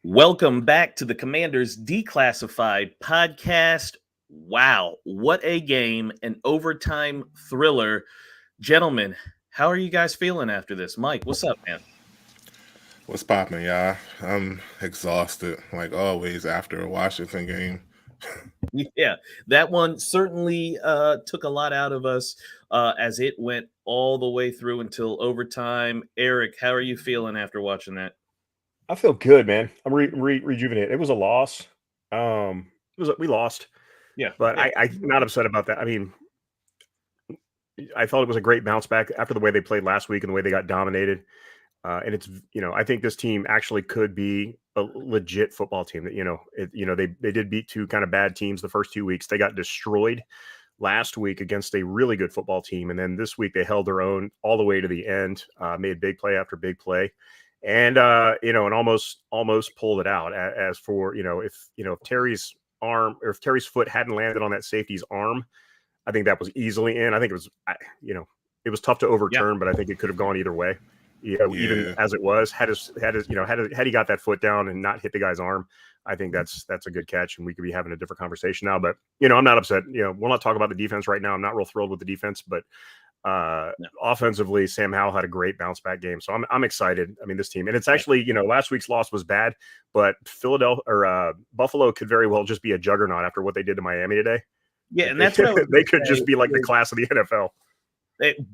Welcome back to the Commanders Declassified podcast. Wow, what a game, an overtime thriller. Gentlemen, how are you guys feeling after this? Mike, what's up, man? What's poppin', y'all? I'm exhausted, like always, after a Washington game. Yeah, that one certainly took a lot out of us as it went all the way through until overtime. Eric, how are you feeling after watching that? I feel good, man. I'm rejuvenated. It was a loss. We lost, Yeah, but yeah. I'm not upset about that. I mean, I thought it was a great bounce back after the way they played last week and the way they got dominated. And I think this team actually could be a legit football team. That they did beat two kind of bad teams the first 2 weeks. They got destroyed last week against a really good football team, and then this week they held their own all the way to the end. Made big play after big play. And and almost pulled it out. As for if Terry's arm or if Terry's foot hadn't landed on that safety's arm, I think that was easily in. I think it was, it was tough to overturn, but I think it could have gone either way. Even as it was, had he got that foot down and not hit the guy's arm, I think that's a good catch, and we could be having a different conversation now. But I'm not upset. We'll not talk about the defense right now. I'm not real thrilled with the defense, but offensively, Sam Howell had a great bounce back game, so I'm excited. I mean, this team, and it's actually last week's loss was bad, but Buffalo could very well just be a juggernaut after what they did to Miami today. Yeah, and that's what they could just be like the class of the NFL.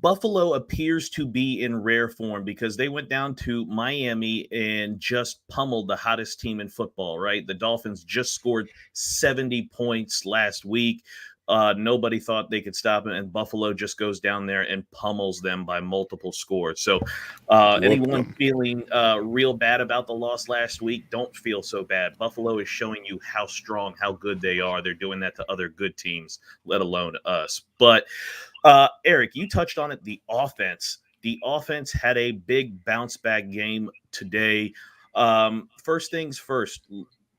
Buffalo appears to be in rare form because they went down to Miami and just pummeled the hottest team in football, right? The Dolphins just scored 70 points last week. Nobody thought they could stop it, and Buffalo just goes down there and pummels them by multiple scores. So anyone feeling real bad about the loss last week, don't feel so bad. Buffalo is showing you how strong, how good they are. They're doing that to other good teams, let alone us. But Eric, you touched on it, the offense. The offense had a big bounce back game today. First things first,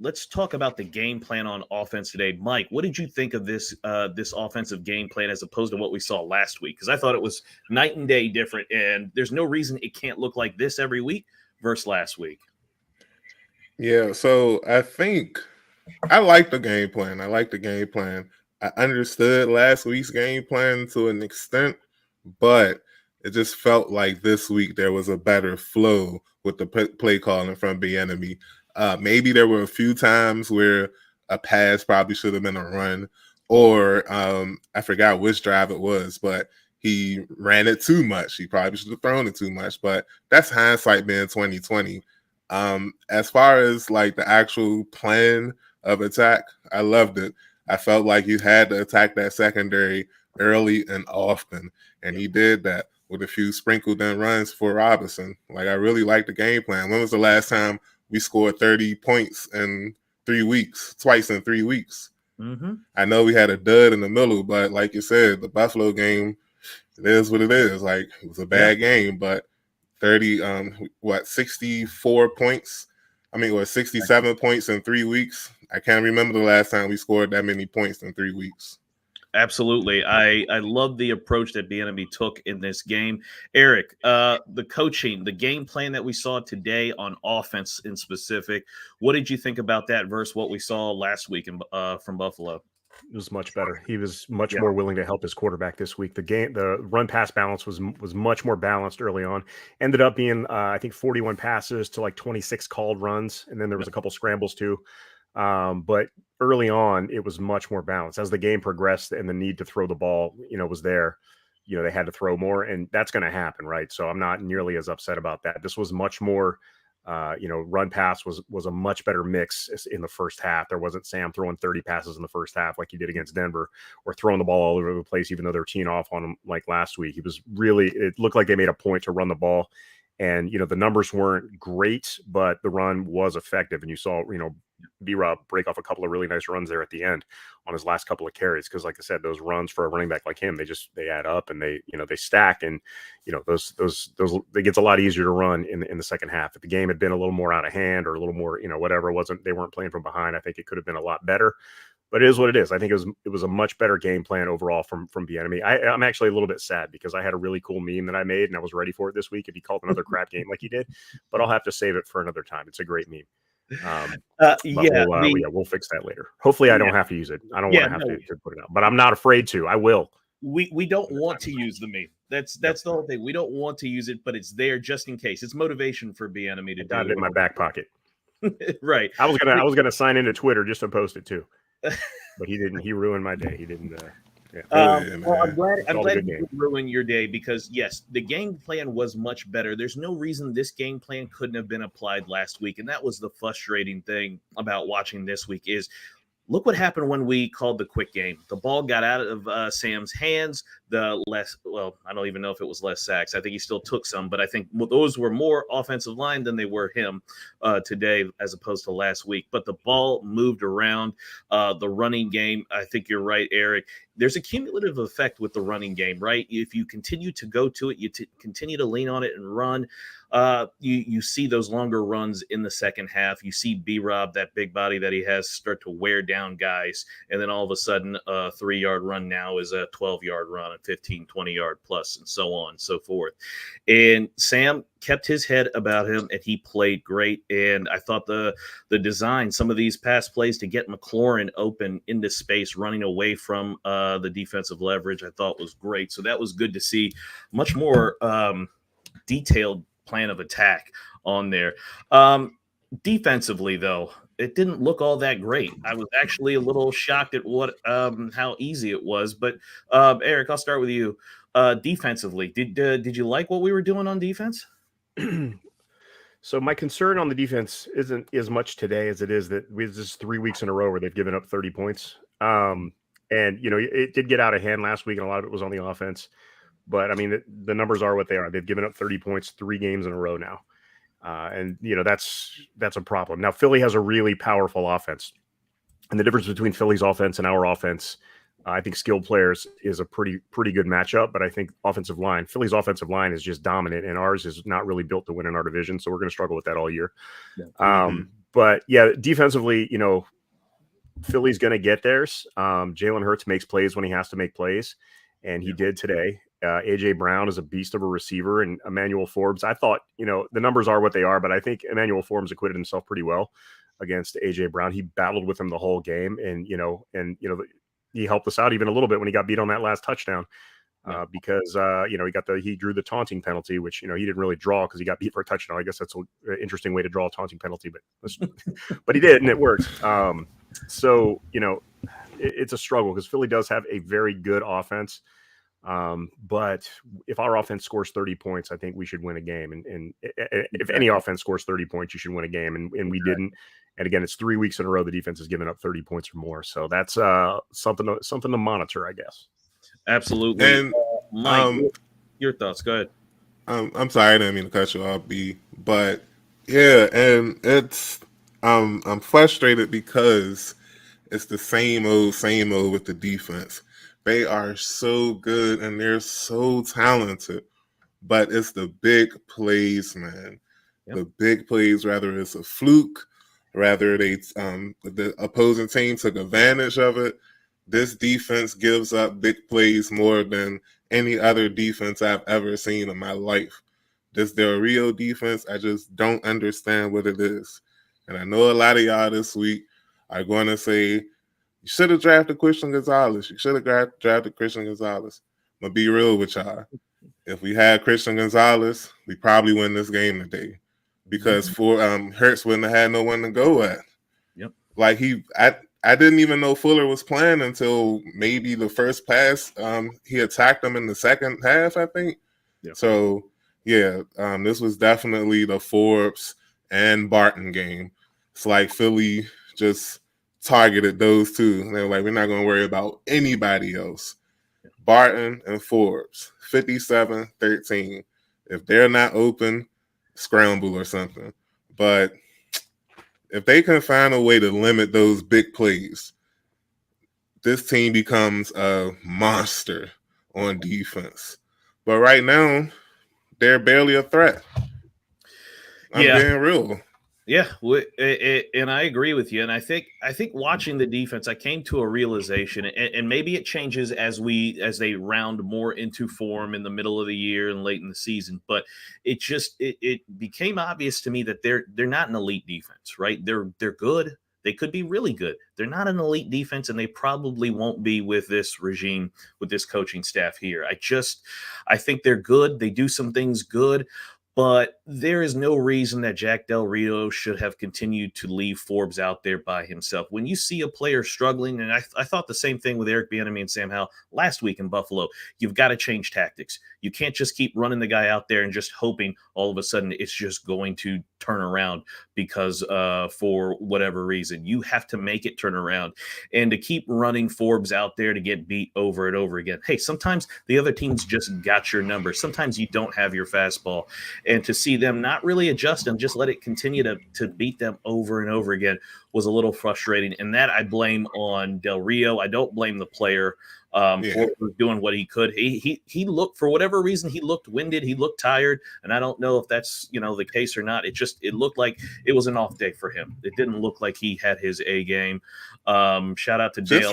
let's talk about the game plan on offense today. Mike, what did you think of this offensive game plan as opposed to what we saw last week? Because I thought it was night and day different, and there's no reason it can't look like this every week versus last week. Yeah, so I think I like the game plan. I understood last week's game plan to an extent, but it just felt like this week there was a better flow with the play calling from Bieniemy. Maybe there were a few times where a pass probably should have been a run, or I forgot which drive it was, but he ran it too much. He probably should have thrown it too much, but that's hindsight being 2020. As far as like the actual plan of attack, I loved it. I felt like you had to attack that secondary early and often, and he did that with a few sprinkled in runs for Robinson. Like, I really liked the game plan. When was the last time we scored 30 points in 3 weeks, twice in 3 weeks? Mm-hmm. I know we had a dud in the middle, but like you said, the Buffalo game, it is what it is. Like, it was a bad game, but 64 points? Or 67 points in 3 weeks? I can't remember the last time we scored that many points in 3 weeks. Absolutely. I love the approach that Bieniemy took in this game. Eric, the coaching, the game plan that we saw today on offense in specific, what did you think about that versus what we saw last week from Buffalo? It was much better. He was much more willing to help his quarterback this week. The run pass balance was much more balanced early on. Ended up being I think 41 passes to like 26 called runs, and then there was a couple scrambles too. But early on, it was much more balanced. As the game progressed and the need to throw the ball, was there. They had to throw more, and that's going to happen, right? So I'm not nearly as upset about that. This was much more. Run pass was a much better mix in the first half. There wasn't Sam throwing 30 passes in the first half like he did against Denver, or throwing the ball all over the place, even though they're teeing off on him like last week. It looked like they made a point to run the ball. And, the numbers weren't great, but the run was effective. And you saw, B-Rob break off a couple of really nice runs there at the end on his last couple of carries. Because like I said, those runs for a running back like him, they add up and they stack. And, those it gets a lot easier to run in the second half. If the game had been a little more out of hand or a little more, whatever, they weren't playing from behind, I think it could have been a lot better. But it is what it is. I think it was a much better game plan overall from Bieniemy. I'm actually a little bit sad because I had a really cool meme that I made and I was ready for it this week if he called another crap game like he did. But I'll have to save it for another time. It's a great meme. We'll fix that later. Hopefully, I don't have to use it. I don't want to have to put it out, but I'm not afraid to. I will. We don't want to use the meme. That's the whole thing. We don't want to use it, but it's there just in case. It's motivation for B-Enemy to do it in my back pocket. Right. I was gonna sign into Twitter just to post it too, but he didn't. He ruined my day. He didn't. Well, I'm glad you ruined your day because yes, the game plan was much better. There's no reason this game plan couldn't have been applied last week, and that was the frustrating thing about watching this week is. Look what happened when we called the quick game. The ball got out of Sam's hands. I don't even know if it was less sacks. I think he still took some, but I think those were more offensive line than they were him today as opposed to last week. But the ball moved around. The running game, I think you're right, Eric. There's a cumulative effect with the running game, right? If you continue to go to it, you continue to lean on it and run, you see those longer runs in the second half. You see B-Rob, that big body that he has, start to wear down guys. And then all of a sudden, a 3-yard run now is a 12-yard run, a 15, 20-yard plus, and so on and so forth. And Sam kept his head about him, and he played great. And I thought the design, some of these pass plays to get McLaurin open into space, running away from the defensive leverage, I thought was great. So that was good to see. Much more detailed plan of attack on there. Defensively, though, it didn't look all that great. I was actually a little shocked at how easy it was. But Eric, I'll start with you. Defensively, did you like what we were doing on defense? So my concern on the defense isn't as much today as it is that this is 3 weeks in a row where they've given up 30 points. And it did get out of hand last week, and a lot of it was on the offense. But I mean, the numbers are what they are. They've given up 30 points 3 games in a row now. And that's a problem. Now, Philly has a really powerful offense. And the difference between Philly's offense and our offense, I think skilled players is a pretty good matchup. But I think Philly's offensive line is just dominant, and ours is not really built to win in our division. So we're going to struggle with that all year. Yeah. But yeah, defensively, Philly's going to get theirs. Jalen Hurts makes plays when he has to make plays, and he did today. A.J. Brown is a beast of a receiver, and Emmanuel Forbes. I thought, the numbers are what they are, but I think Emmanuel Forbes acquitted himself pretty well against A.J. Brown. He battled with him the whole game, and he helped us out even a little bit when he got beat on that last touchdown because he drew the taunting penalty, which he didn't really draw because he got beat for a touchdown. I guess that's an interesting way to draw a taunting penalty, but he did, and it worked. It's a struggle because Philly does have a very good offense. But if our offense scores 30 points, I think we should win a game. And if any offense scores 30 points, you should win a game. And we didn't. And again, it's 3 weeks in a row the defense has given up 30 points or more. So that's something to monitor, I guess. Absolutely. And Mike, your thoughts? Go ahead. I'm sorry, I didn't mean to cut you off, B. But yeah, and it's I'm frustrated because it's the same old with the defense. They are so good and they're so talented, but it's the big plays, man. Yep. The big plays, rather it's a fluke, rather the opposing team took advantage of it. This defense gives up big plays more than any other defense I've ever seen in my life. They're a real defense. I just don't understand what it is. And I know a lot of y'all this week are going to say, you should have drafted Christian Gonzalez. You should have drafted Christian Gonzalez. I'm going to be real with y'all. If we had Christian Gonzalez, we probably win this game today because Hurts wouldn't have had no one to go at. Yep. Like I didn't even know Fuller was playing until maybe the first pass. He attacked him in the second half, I think. Yep. So, yeah, this was definitely the Forbes and Barton game. It's like Philly just targeted those two. They're like, we're not going to worry about anybody else. Barton and Forbes, 57-13. If they're not open, scramble or something. But if they can find a way to limit those big plays, this team becomes a monster on defense. But right now, they're barely a threat. I'm being real. Yeah, and I agree with you. And I think watching the defense, I came to a realization, and maybe it changes as they round more into form in the middle of the year and late in the season. But it became obvious to me that they're not an elite defense, right? They're good. They could be really good. They're not an elite defense, and they probably won't be with this regime, with this coaching staff here. I think they're good. They do some things good. But there is no reason that Jack Del Rio should have continued to leave Forbes out there by himself. When you see a player struggling, and I thought the same thing with Eric Bieniemy and Sam Howell last week in Buffalo, you've got to change tactics. You can't just keep running the guy out there and just hoping all of a sudden it's just going to turn around because for whatever reason. You have to make it turn around. And to keep running Forbes out there to get beat over and over again. Hey, sometimes the other team's just got your number. Sometimes you don't have your fastball. And to see them not really adjust and just let it continue to beat them over and over again was a little frustrating. And that I blame on Del Rio. I don't blame the player for doing what he could. He looked, for whatever reason, he looked winded. He looked tired. And I don't know if that's, the case or not. It looked like it was an off day for him. It didn't look like he had his A game. Shout out to Dale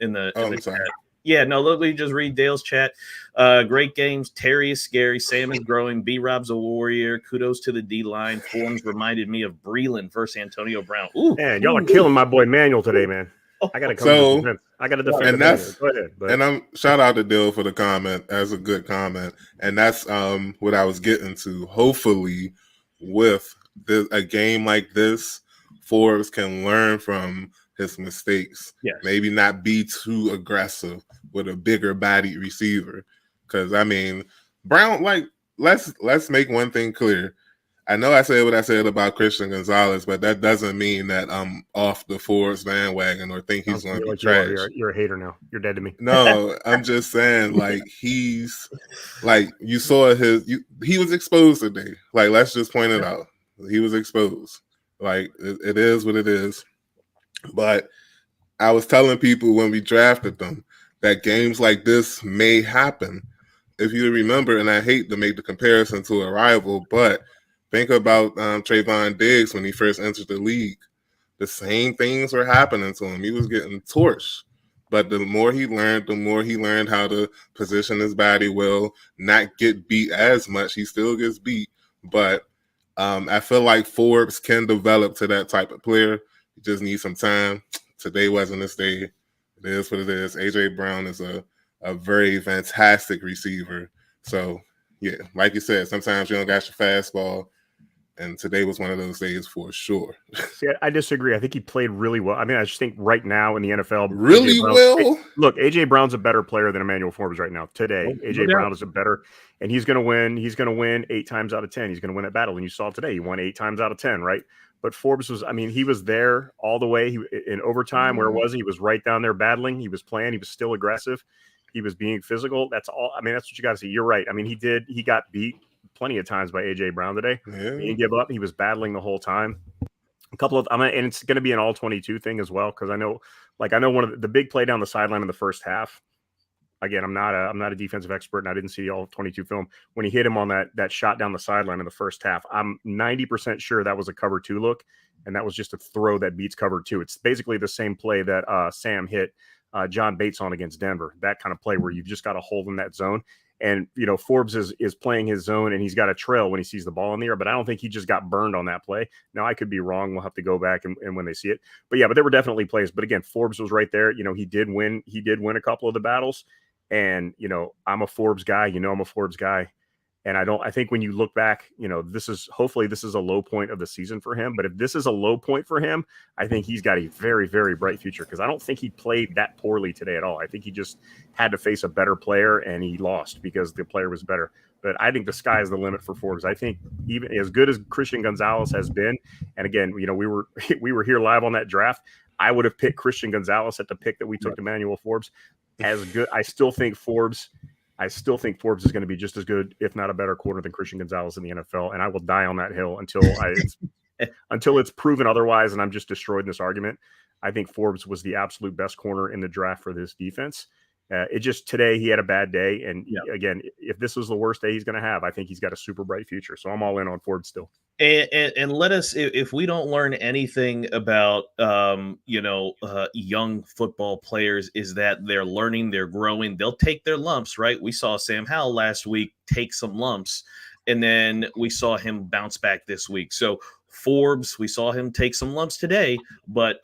in the chat. Yeah, no, let me just read Dale's chat. Great games. Terry is scary. Sam is growing. B-Rob's a warrior. Kudos to the D-line. Forms reminded me of Breland versus Antonio Brown. Ooh, man, y'all are killing my boy Emmanuel today, man. I got to come to defense. I got to defend. And that's, go ahead. And I'm shout out to Dale for the comment. That's a good comment. And that's what I was getting to. Hopefully, with a game like this, Forbes can learn from his mistakes. Yes. Maybe not be too aggressive with a bigger bodied receiver. Because I mean, Brown, like, let's make one thing clear. I know I said what I said about Christian Gonzalez, but that doesn't mean that I'm off the Forbes bandwagon or think he's going to be trash. You're a hater now. You're dead to me. No, I'm just saying, like, he's like, you saw he was exposed today. Like, let's just point it out. He was exposed. Like, it is what it is. But I was telling people when we drafted them that games like this may happen. If you remember, and I hate to make the comparison to a rival, but think about Trayvon Diggs when he first entered the league. The same things were happening to him. He was getting torched. But the more he learned how to position his body well, not get beat as much. He still gets beat. But I feel like Forbes can develop to that type of player. He just needs some time. Today wasn't his day. It is what it is. A.J. Brown is a very fantastic receiver. So, yeah, like you said, sometimes you don't got your fastball. And today was one of those days for sure. See, I disagree. I think he played really well. I mean, I just think right now in the NFL, really well. Look, A.J. Brown's a better player than Emmanuel Forbes right now. Today, A.J. Brown is a better, and he's going to win. He's going to win 8 times out of 10. He's going to win that battle. And you saw today, he won 8 times out of 10, right? But Forbes was, I mean, he was there all the way. In overtime, where was he? He was right down there battling. He was playing. He was still aggressive. He was being physical. That's all. I mean, that's what you got to see. You're right. I mean, he got beat plenty of times by A.J. Brown today. Yeah. He didn't give up. He was battling the whole time. And it's going to be an all 22 thing as well, because I know one of the big play down the sideline in the first half. Again, I'm not a defensive expert, and I didn't see all 22 film. When he hit him on that shot down the sideline in the first half, I'm 90% sure that was a cover 2 look, and that was just a throw that beats cover 2. It's basically the same play that Sam hit John Bates on against Denver. That kind of play where you've just got to hold in that zone. And, Forbes is playing his zone, and he's got a trail when he sees the ball in the air, but I don't think he just got burned on that play. Now, I could be wrong. We'll have to go back and when they see it. But there were definitely plays. But again, Forbes was right there. He did win. He did win a couple of the battles. And, I'm a Forbes guy. I'm a Forbes guy. And I think when you look back, hopefully this is a low point of the season for him. But if this is a low point for him, I think he's got a very, very bright future, because I don't think he played that poorly today at all. I think he just had to face a better player, and he lost because the player was better. But I think the sky is the limit for Forbes. I think even as good as Christian Gonzalez has been, and again, we were here live on that draft, I would have picked Christian Gonzalez at the pick that we took to Emmanuel Forbes. As good, I still think Forbes is going to be just as good, if not a better corner than Christian Gonzalez in the NFL. And I will die on that hill until it's proven otherwise. And I'm just destroyed in this argument. I think Forbes was the absolute best corner in the draft for this defense. It just today he had a bad day, and Yeah. again, if this was the worst day he's going to have, I think he's got a super bright future. So I'm all in on Forbes still. And let us, if we don't learn anything about young football players, is that they're learning, they're growing, they'll take their lumps, right? We saw Sam Howell last week take some lumps, and then we saw him bounce back this week. So Forbes, we saw him take some lumps today, but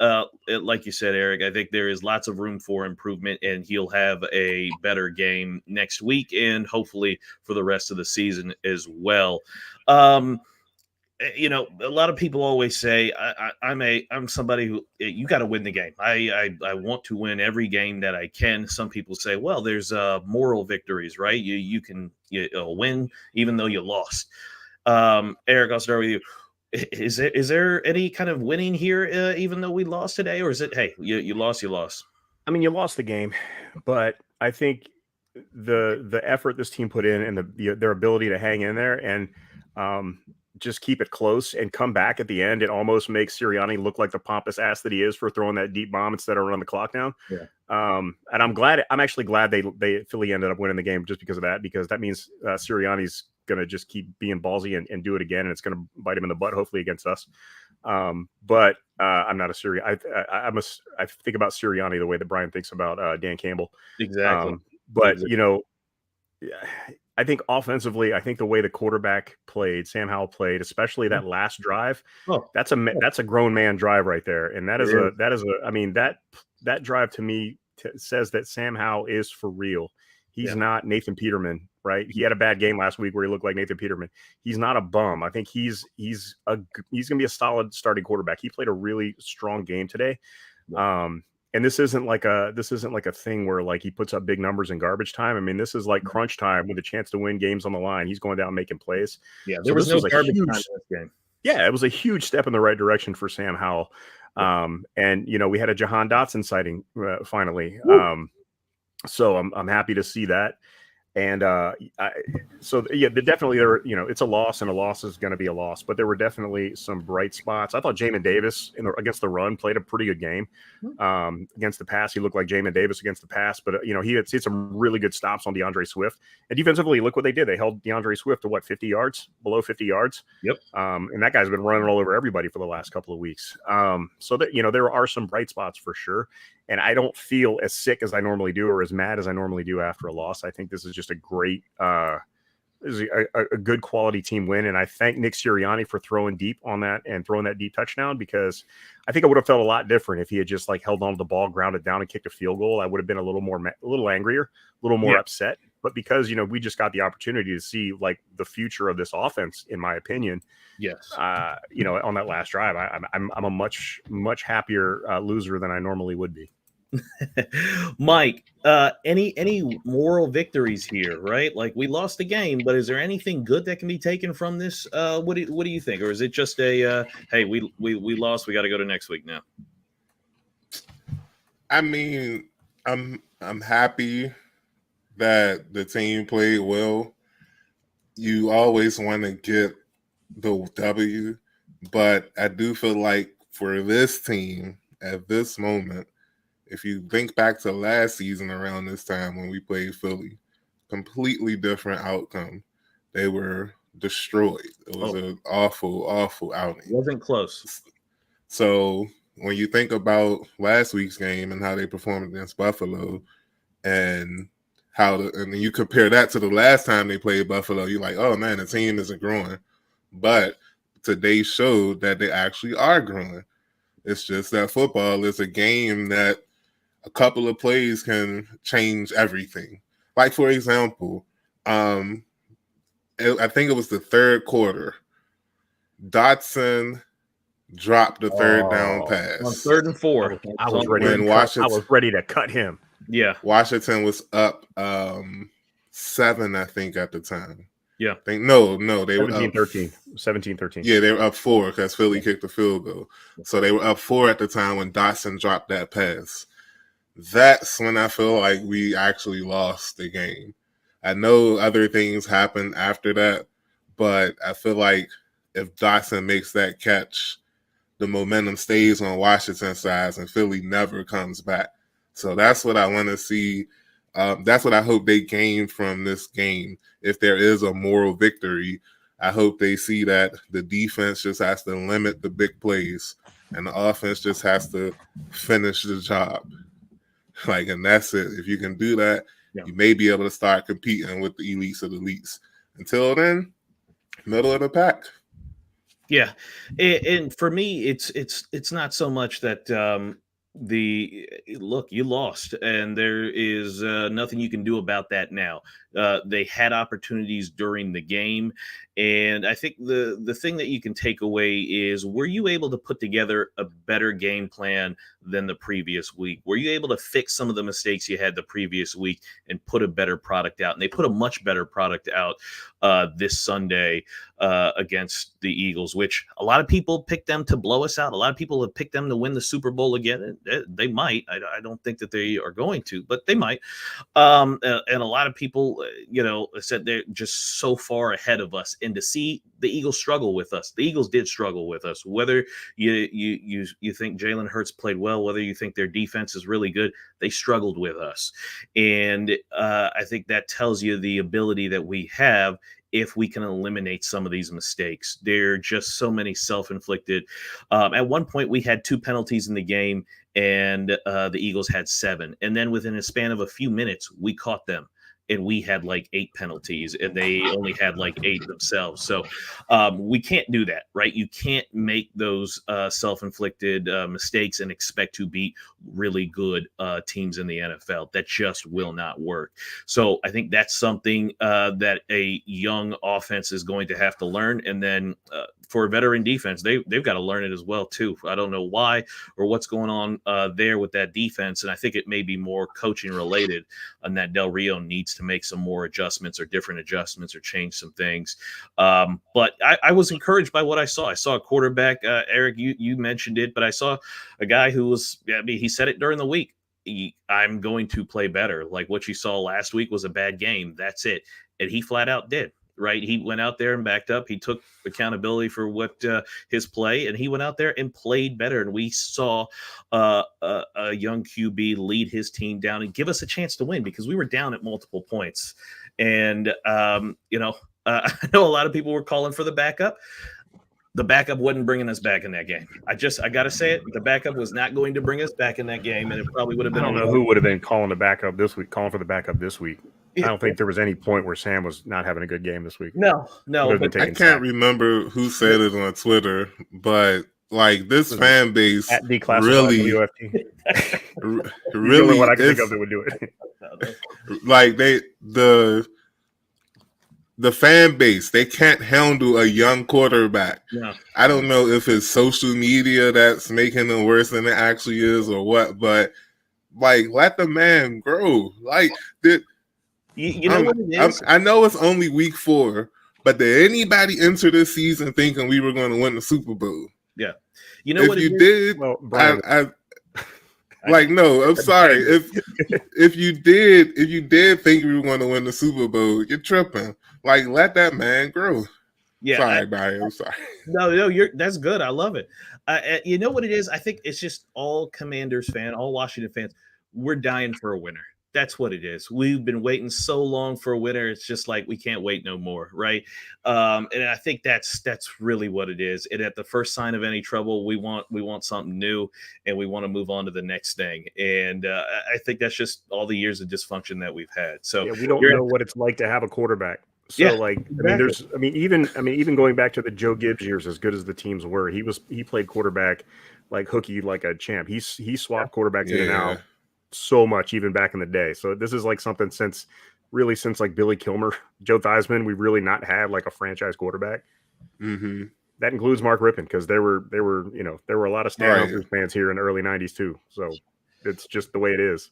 like you said, Eric, I think there is lots of room for improvement, and he'll have a better game next week and hopefully for the rest of the season as well. A lot of people always say I'm somebody who, you got to win the game. I want to win every game that I can. Some people say, well, there's moral victories, right? You can win even though you lost. Eric, I'll start with you. Is there any kind of winning here, even though we lost today, or is it, hey, you lost, you lost? I mean, you lost the game, but I think the effort this team put in and their ability to hang in there and just keep it close and come back at the end, it almost makes Sirianni look like the pompous ass that he is for throwing that deep bomb instead of running the clock down. Yeah. And I'm actually glad Philly ended up winning the game just because of that, because that means Sirianni's going to just keep being ballsy and do it again, and it's going to bite him in the butt, hopefully against us. But I'm not a Sirianni. I think about Sirianni the way that Brian thinks about Dan Campbell. Exactly. But I think offensively, I think the way the quarterback played, Sam Howell played, especially that last drive, that's a grown man drive right there. And that drive to me says that Sam Howell is for real. He's not Nathan Peterman, right? He had a bad game last week where he looked like Nathan Peterman. He's not a bum. I think he's going to be a solid starting quarterback. He played a really strong game today. And this isn't like a thing where like he puts up big numbers in garbage time. I mean, this is like crunch time with a chance to win games on the line. He's going down making plays. Yeah, there was no garbage time in this game. Yeah, it was a huge step in the right direction for Sam Howell. And we had a Jahan Dotson sighting finally. So I'm happy to see that. And definitely it's a loss, and a loss is going to be a loss. But there were definitely some bright spots. I thought Jamin Davis against the run played a pretty good game. Against the pass, he looked like Jamin Davis against the pass. But he had some really good stops on DeAndre Swift. And defensively, look what they did. They held DeAndre Swift to 50 yards, below 50 yards. Yep. And that guy's been running all over everybody for the last couple of weeks. So that there are some bright spots for sure. And I don't feel as sick as I normally do or as mad as I normally do after a loss. I think this is just a great, a good quality team win. And I thank Nick Sirianni for throwing deep on that and throwing that deep touchdown, because I think I would have felt a lot different if he had just like held on to the ball, grounded down, and kicked a field goal. I would have been a little angrier, a little more upset. But because, we just got the opportunity to see like the future of this offense, in my opinion. Yes. On that last drive, I'm a much happier loser than I normally would be. Mike, any moral victories here, right? Like, we lost the game, but is there anything good that can be taken from this? What do you think? Or is it just a hey, we lost, we got to go to next week now? I mean, I'm happy that the team played well. You always want to get the W, but I do feel like for this team at this moment, if you think back to last season around this time when we played Philly, completely different outcome. They were destroyed. It was an awful, awful outing. It wasn't close. So when you think about last week's game and how they performed against Buffalo, and and you compare that to the last time they played Buffalo, you're like, oh man, the team isn't growing. But today showed that they actually are growing. It's just that football is a game that a couple of plays can change everything. Like, for example, I think it was the third quarter. Dotson dropped the third down pass. On 3rd and 4. I was ready to cut him. Yeah. Washington was up 7, I think, at the time. Yeah. They were up 17-13. Yeah, they were up 4 because Philly kicked the field goal. So they were up 4 at the time when Dotson dropped that pass. That's when I feel like we actually lost the game. I know other things happened after that, but I feel like if Dotson makes that catch, the momentum stays on Washington's side and Philly never comes back. So that's what I want to see That's what I hope they gain from this game. If there is a moral victory, I hope they see that the defense just has to limit the big plays and the offense just has to finish the job. Like, and that's it. If you can do that, you may be able to start competing with the elites of the elites. Until then, middle of the pack. Yeah, and for me, it's not so much that look, you lost, and there is nothing you can do about that now. They had opportunities during the game, and I think the thing that you can take away is, were you able to put together a better game plan than the previous week? Were you able to fix some of the mistakes you had the previous week and put a better product out? And they put a much better product out this Sunday against the Eagles, which a lot of people picked them to blow us out. A lot of people have picked them to win the Super Bowl again. They might. I don't think that they are going to, but they might. And a lot of people, said they're just so far ahead of us. And to see the Eagles struggle with us, the Eagles did struggle with us. Whether you think Jalen Hurts played well, whether you think their defense is really good, they struggled with us. And I think that tells you the ability that we have if we can eliminate some of these mistakes. They're just so many self-inflicted. At one point, we had 2 penalties in the game, and the Eagles had 7. And then within a span of a few minutes, we caught them. And we had like 8 penalties, and they only had like 8 themselves. So we can't do that, right? You can't make those self-inflicted mistakes and expect to beat really good teams in the NFL. That just will not work. So I think that's something that a young offense is going to have to learn. And then for a veteran defense, they've got to learn it as well too. I don't know why or what's going on there with that defense, and I think it may be more coaching related, and that Del Rio needs to make some more adjustments or different adjustments or change some things. But I was encouraged by what I saw. I saw a quarterback, Eric, you mentioned it, but I saw a guy who was, he said it during the week. I'm going to play better. Like what you saw last week was a bad game. That's it. And he flat out did. Right. He went out there and backed up. He took accountability for what his play, and he went out there and played better. And we saw a young QB lead his team down and give us a chance to win, because we were down at multiple points. And, I know a lot of people were calling for the backup. The backup wasn't bringing us back in that game. I got to say it. The backup was not going to bring us back in that game, and it probably would have been. I don't know who would have been calling for the backup this week. I don't think there was any point where Sam was not having a good game this week. No. I can't remember who said it on Twitter, but like this fan base really what I can think of that would do it. Like the fan base, they can't handle a young quarterback. Yeah. I don't know if it's social media that's making them worse than it actually is or what, but like let the man grow. Like you know what it is? I know it's only week 4, but did anybody enter this season thinking we were going to win the Super Bowl? Yeah. You know what it is? Well, Brian, no, I'm sorry. If you did think we were going to win the Super Bowl, you're tripping. Like, let that man grow. Yeah. Sorry, Brian. I'm sorry. No, that's good. I love it. You know what it is? I think it's just all Commanders fans, all Washington fans. We're dying for a winner. That's what it is. We've been waiting so long for a winner. It's just like we can't wait no more, right? And I think that's really what it is. And at the first sign of any trouble, we want something new, and we want to move on to the next thing. And I think that's just all the years of dysfunction that we've had. So we don't know what it's like to have a quarterback. So exactly. Even going back to the Joe Gibbs years, as good as the teams were, he played quarterback like hooky, like a champ. He swapped quarterbacks in and out so much, even back in the day. So this is like something since like Billy Kilmer, Joe Theismann, we've really not had like a franchise quarterback. Mm-hmm. That includes Mark Rippon, because there were a lot of Stan fans here in the early 90s too. So it's just the way it is.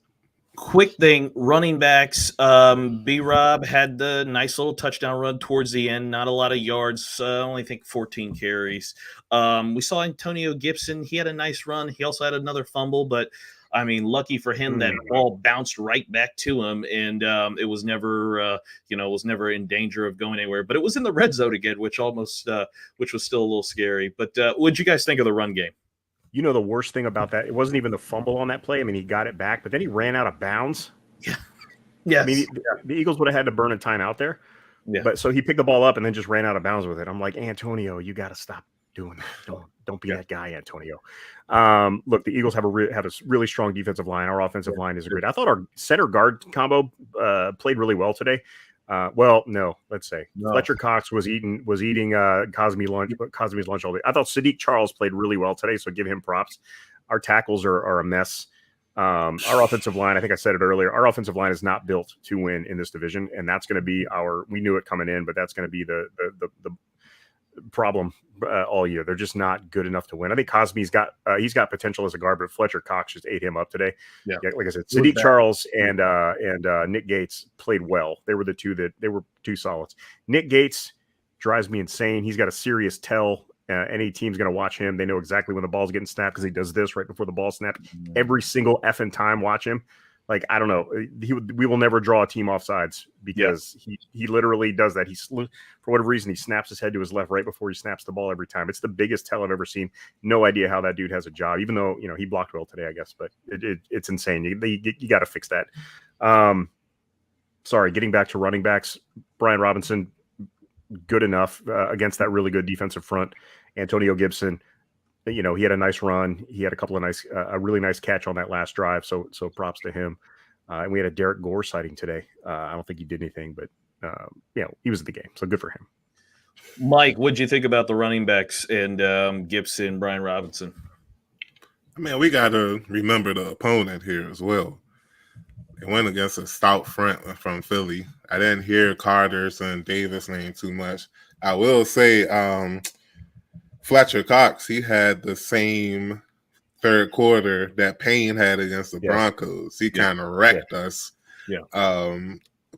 Quick thing, running backs. B-Rob had the nice little touchdown run towards the end. Not a lot of yards. I only think 14 carries. We saw Antonio Gibson. He had a nice run. He also had another fumble, but I mean, lucky for him, that ball bounced right back to him, and it was never, in danger of going anywhere. But it was in the red zone again, which was still a little scary. But what did you guys think of the run game? You know, the worst thing about that, it wasn't even the fumble on that play. I mean, he got it back, but then he ran out of bounds. Yeah. Yes. I mean, the Eagles would have had to burn a timeout there. Yeah. But so he picked the ball up and then just ran out of bounds with it. I'm like, Antonio, you got to stop doing that. Don't be that guy, Antonio. Look, the Eagles have a really strong defensive line. Our offensive line is great. I thought our center guard combo played really well today. Let's say Fletcher Cox was eating Cosme's lunch all day. I thought Sadiq Charles played really well today, so give him props. Our tackles are a mess. Our offensive line, I think I said it earlier, our offensive line is not built to win in this division, and that's going to be we knew it coming in, but that's going to be the problem all year. They're just not good enough to win. I think Cosme's got he's got potential as a guard, but Fletcher Cox just ate him up today. Yeah, like I said, Sadiq Charles and Nick Gates played well. They were two solids. Nick Gates drives me insane. He's got a serious tell. Any team's going to watch him. They know exactly when the ball's getting snapped because he does this right before the ball snapped. Every single effing time, watch him. Like, I don't know. We will never draw a team off sides because he literally does that. For whatever reason, he snaps his head to his left right before he snaps the ball every time. It's the biggest tell I've ever seen. No idea how that dude has a job, even though, he blocked well today, I guess. But it's insane. You got to fix that. Sorry, getting back to running backs, Brian Robinson, good enough against that really good defensive front. Antonio Gibson, he had a nice run. He had a really nice catch on that last drive. So props to him. And we had a Derek Gore sighting today. I don't think he did anything, but he was in the game. So good for him. Mike, what'd you think about the running backs and Gibson, Brian Robinson? I mean, we got to remember the opponent here as well. They went against a stout front from Philly. I didn't hear Carter's and Davis' name too much. I will say Fletcher Cox, he had the same third quarter that Payne had against the Broncos. He kind of wrecked us. Yeah.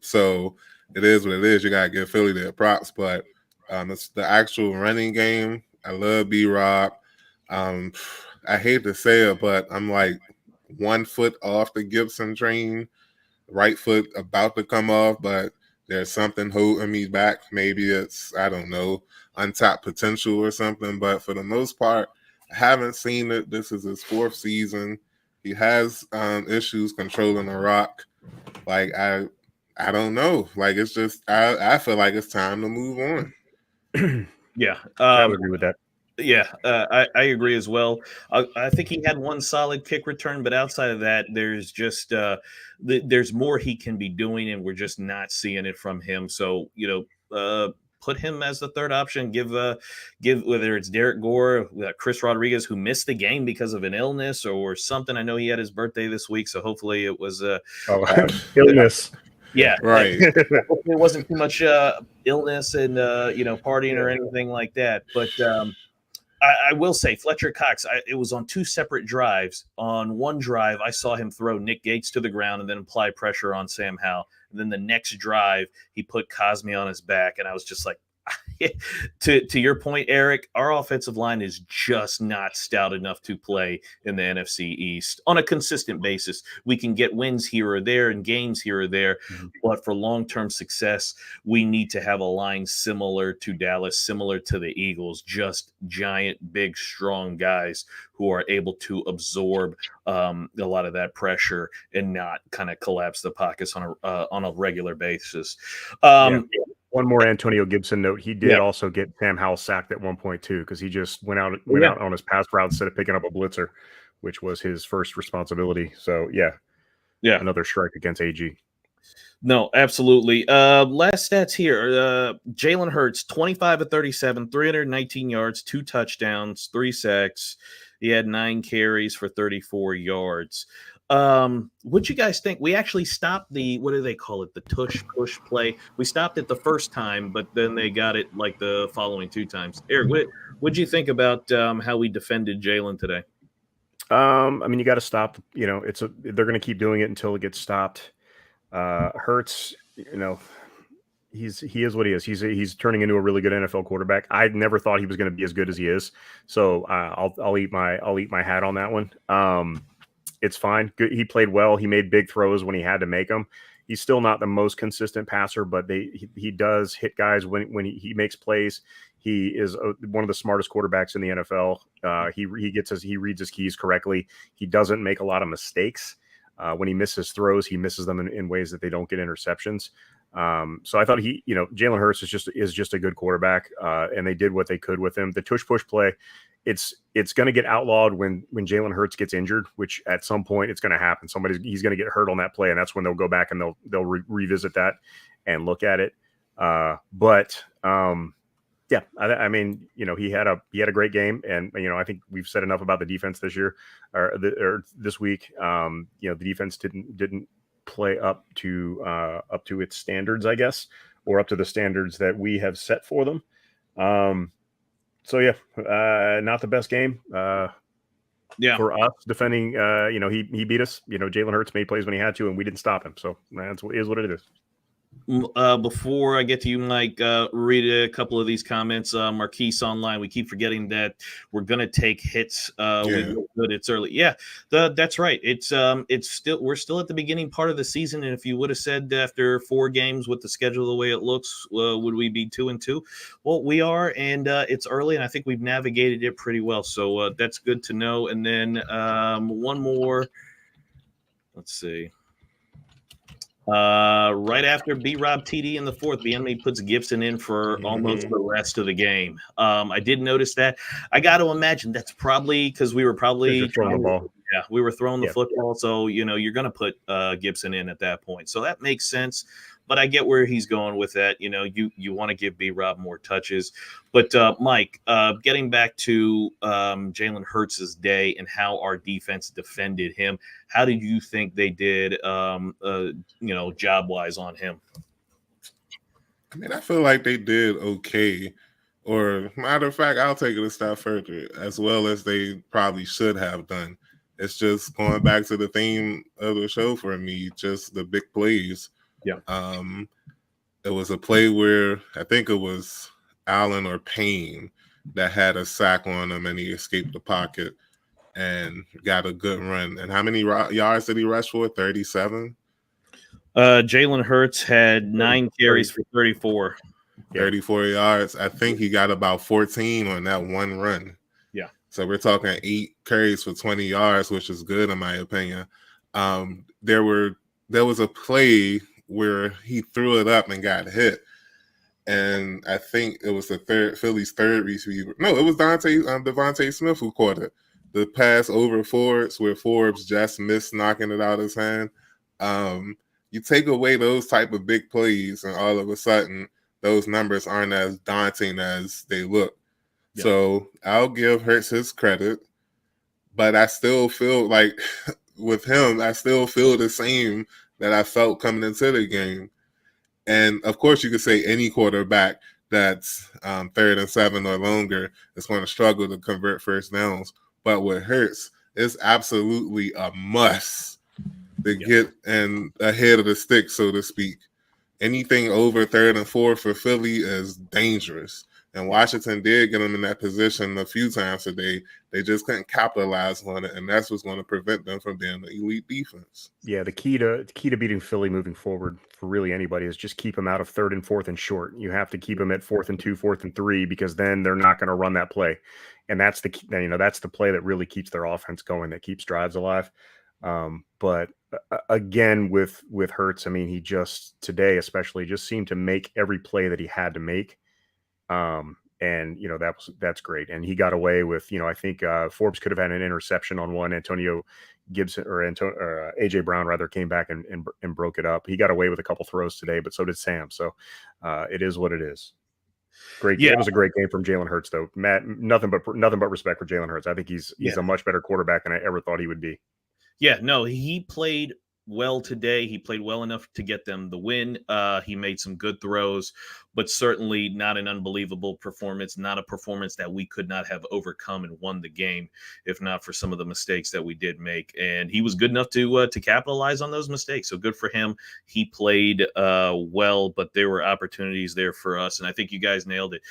So it is what it is. You got to give Philly their props. But it's the actual running game. I love B-Rob. I hate to say it, but I'm like 1 foot off the Gibson train. Right foot about to come off, but there's something holding me back. Maybe it's, I don't know, untapped potential or something. But for the most part, I haven't seen it. This is his 4th season. He has issues controlling the rock. Like, I don't know. Like, it's just, I feel like it's time to move on. Yeah. I would agree with that. Yeah, I agree as well. I think he had one solid kick return, but outside of that, there's just there's more he can be doing, and we're just not seeing it from him. So, put him as the third option. Give whether it's Derek Gore, Chris Rodriguez, who missed the game because of an illness or something. I know he had his birthday this week, so hopefully it was illness. Yeah, right. Hopefully it wasn't too much illness and partying or anything like that. But I will say Fletcher Cox, it was on 2 separate drives. On one drive, I saw him throw Nick Gates to the ground and then apply pressure on Sam Howell. And then the next drive, he put Cosme on his back, and I was just like, to your point, Eric, our offensive line is just not stout enough to play in the NFC East on a consistent basis. We can get wins here or there and games here or there, but for long-term success, we need to have a line similar to Dallas, similar to the Eagles, just giant, big, strong guys who are able to absorb a lot of that pressure and not kind of collapse the pockets on a regular basis. One more Antonio Gibson note. He did also get Sam Howell sacked at one point too, because he just went out on his pass route instead of picking up a blitzer, which was his first responsibility. So another strike against AG. No, absolutely. Last stats here. Jalen Hurts, 25 of 37, 319 yards, 2 touchdowns, 3 sacks. He had 9 carries for 34 yards. What you guys think? We actually stopped what do they call it? The tush push play. We stopped it the first time, but then they got it like the following 2 times. Eric, what'd you think about how we defended Jalen today? I mean, you got to stop. They're going to keep doing it until it gets stopped. Hurts, he is what he is. He's turning into a really good NFL quarterback. I never thought he was going to be as good as he is. So I'll eat my hat on that one. It's fine. Good. He played well. He made big throws when he had to make them. He's still not the most consistent passer, but he does hit guys when he makes plays. He is one of the smartest quarterbacks in the NFL. He reads his keys correctly. He doesn't make a lot of mistakes. When he misses throws, he misses them in ways that they don't get interceptions. So I thought Jalen Hurts is just a good quarterback, and they did what they could with him. The tush push play, it's going to get outlawed when Jalen Hurts gets injured, which at some point it's going to happen. He's going to get hurt on that play, and that's when they'll go back and they'll revisit that and look at it. Yeah, I mean, he had a great game, and I think we've said enough about the defense this year or this week. The defense didn't play up to its standards, I guess, or up to the standards that we have set for them. So yeah, not the best game. For us defending, he beat us. Jalen Hurts made plays when he had to, and we didn't stop him. So that's what it is. Before I get to you, Mike, read a couple of these comments. Marquise online, we keep forgetting that we're going to take hits. It's early. Yeah, that's right. We're still at the beginning part of the season. And if you would have said after 4 games with the schedule the way it looks, would we be 2-2? Well, we are, and it's early, and I think we've navigated it pretty well. So that's good to know. And then one more. Let's see. Right after B-Rob TD in the 4th, Bieniemy puts Gibson in for almost the rest of the game. I did notice that. I got to imagine that's probably because we were probably throwing the ball. Yeah, we were throwing the football, so you're going to put Gibson in at that point. So that makes sense. But I get where he's going with that. You want to give B-Rob more touches. But, Mike, getting back to Jalen Hurts' day and how our defense defended him, how did you think they did, job-wise on him? I mean, I feel like they did okay. Or, matter of fact, I'll take it a step further, as well as they probably should have done. It's just going back to the theme of the show for me, just the big plays. Yeah. It was a play where I think it was Allen or Payne that had a sack on him, and he escaped the pocket and got a good run. And how many yards did he rush for? 37? Jalen Hurts had 9 carries for 34. 34 yards. I think he got about 14 on that one run. Yeah. So we're talking 8 carries for 20 yards, which is good in my opinion. There was a play where he threw it up and got hit. And I think it was Philly's third receiver. No, it was Devontae Smith who caught it. The pass over Forbes where Forbes just missed knocking it out of his hand. You take away those type of big plays, and all of a sudden, those numbers aren't as daunting as they look. Yeah. So I'll give Hurts his credit, but I still feel like with him, I still feel the same that I felt coming into the game. And of course, you could say any quarterback that's 3rd and 7 or longer is going to struggle to convert first downs. But with Hurts, it's absolutely a must to get ahead of the stick, so to speak. Anything over 3rd and 4 for Philly is dangerous. And Washington did get them in that position a few times today. They just couldn't capitalize on it, and that's what's going to prevent them from being an elite defense. Yeah, the key to beating Philly moving forward for really anybody is just keep them out of 3rd and 4th and short. You have to keep them at 4th and 2, 4th and 3, because then they're not going to run that play, and that's the play that really keeps their offense going, that keeps drives alive. But again, with Hurts, I mean, he just today especially just seemed to make every play that he had to make. And that's great. And he got away with, I think Forbes could have had an interception on one. Antonio Gibson or AJ Brown rather came back and broke it up. He got away with a couple throws today, but so did Sam. So it is what it is. Great. Yeah. It was a great game from Jalen Hurts, though. Matt, nothing but respect for Jalen Hurts. I think he's a much better quarterback than I ever thought he would be. Yeah, no, he played well today. He played well enough to get them the win. He made some good throws, but certainly not an unbelievable performance, not a performance that we could not have overcome and won the game if not for some of the mistakes that we did make. And he was good enough to capitalize on those mistakes. So good for him. He played well, but there were opportunities there for us. And I think you guys nailed it.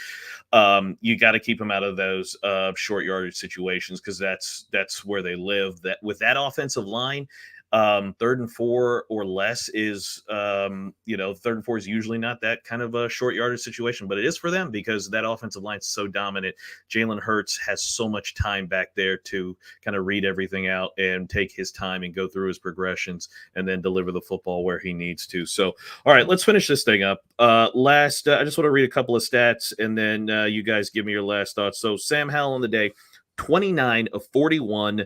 You got to keep him out of those short yardage situations, because that's where they live. That with that offensive line, Third and 4 or less is, third and 4 is usually not that kind of a short yardage situation, but it is for them because that offensive line is so dominant. Jalen Hurts has so much time back there to kind of read everything out and take his time and go through his progressions and then deliver the football where he needs to. So, all right, let's finish this thing up. I just want to read a couple of stats and then you guys give me your last thoughts. So Sam Howell on the day, 29 of 41,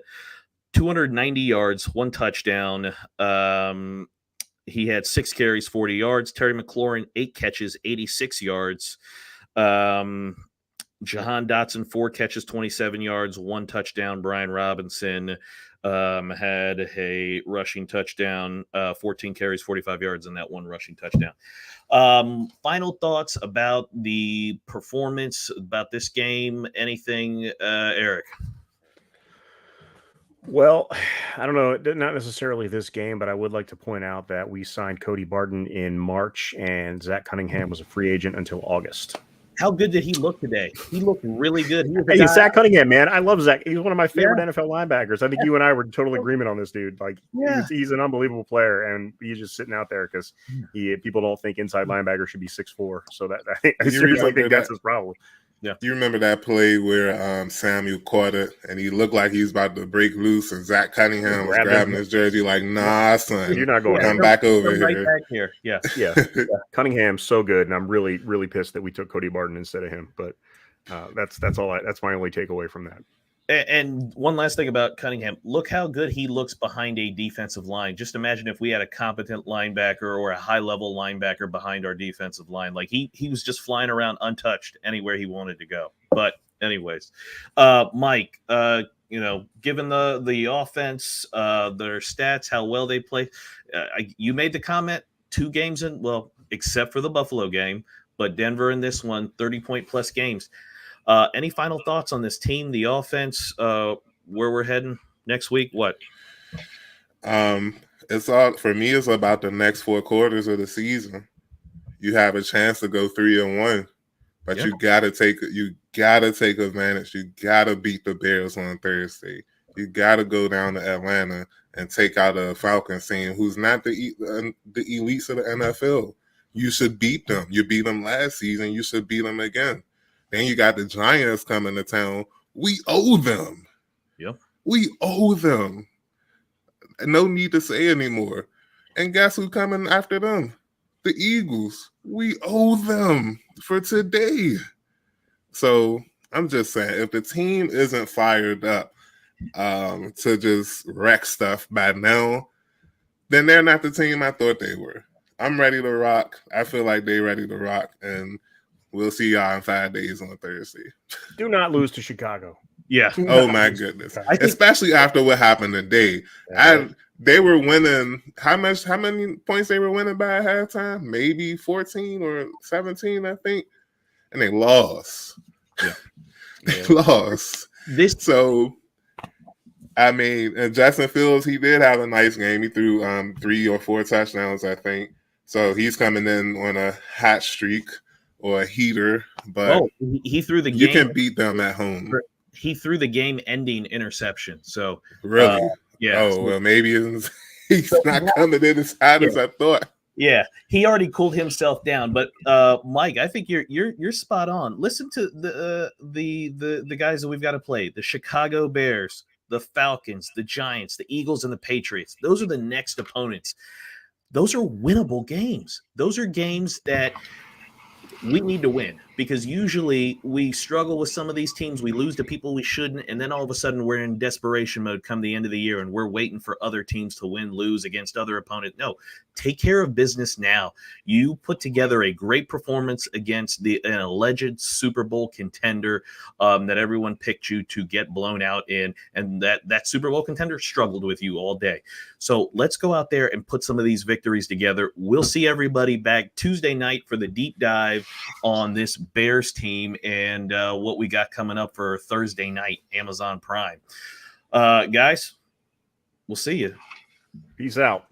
290 yards, 1 touchdown. He had 6 carries, 40 yards. Terry McLaurin, 8 catches, 86 yards. Jahan Dotson, 4 catches, 27 yards, 1 touchdown. Brian Robinson had a rushing touchdown, 14 carries, 45 yards, and that 1 rushing touchdown. Final thoughts about the performance, about this game? Anything, Eric? Well, I don't know, not necessarily this game, but I would like to point out that we signed Cody Barton in March, and Zach Cunningham was a free agent until August. How good did he look today? He looked really good. Hey, Zach Cunningham, man. I love Zach. He's one of my favorite NFL linebackers. I think you and I were in total agreement on this dude. Like, he's an unbelievable player, and he's just sitting out there because people don't think inside linebacker should be 6'4". So I seriously think that's his problem. Yeah. Do you remember that play where Samuel caught it and he looked like he was about to break loose and Zach Cunningham was grabbing his jersey like, nah, son. You're not going come back over right here. Back here. Yeah. Cunningham's so good, and I'm really, really pissed that we took Cody Barton instead of him. But that's my only takeaway from that. And one last thing about Cunningham. Look how good he looks behind a defensive line. Just imagine if we had a competent linebacker or a high-level linebacker behind our defensive line. Like, he was just flying around untouched anywhere he wanted to go. But anyways, Mike, given the offense, their stats, how well they play, you made the comment 2 games in, well, except for the Buffalo game, but Denver in this one, 30-point-plus games. Any final thoughts on this team, the offense, where we're heading next week? What? It's all for me. It's about the next 4 quarters of the season. You have a chance to go 3-1, but you gotta take advantage. You gotta beat the Bears on Thursday. You gotta go down to Atlanta and take out a Falcons team who's not the elites of the NFL. You should beat them. You beat them last season. You should beat them again. Then you got the Giants coming to town. We owe them. Yep. We owe them. No need to say anymore. And guess who's coming after them? The Eagles. We owe them for today. So I'm just saying, if the team isn't fired up to just wreck stuff by now, then they're not the team I thought they were. I'm ready to rock. I feel like they're ready to rock. And we'll see y'all in 5 days on Thursday. Do not lose to Chicago. Yeah. Oh, my goodness. Especially after what happened today. They were winning. How many points they were winning by at halftime? Maybe 14 or 17, I think. And they lost. Yeah. They lost. So, I mean, and Justin Fields, he did have a nice game. He threw 3 or 4 touchdowns, I think. So he's coming in on a hot streak. Or a heater, but he threw the game. You can beat them at home. He threw the game-ending interception. So really, yeah. Oh well, maybe he's not coming in as hot as I thought. Yeah, he already cooled himself down. But Mike, I think you're spot on. Listen to the guys that we've got to play: the Chicago Bears, the Falcons, the Giants, the Eagles, and the Patriots. Those are the next opponents. Those are winnable games. Those are games that we need to win, because usually we struggle with some of these teams. We lose to people we shouldn't, and then all of a sudden we're in desperation mode come the end of the year, and we're waiting for other teams to win, lose against other opponents. No, take care of business now. You put together a great performance against an alleged Super Bowl contender that everyone picked you to get blown out in, and that Super Bowl contender struggled with you all day. So let's go out there and put some of these victories together. We'll see everybody back Tuesday night for the deep dive on this Bears team and what we got coming up for Thursday night, Amazon Prime. Guys, we'll see you. Peace out.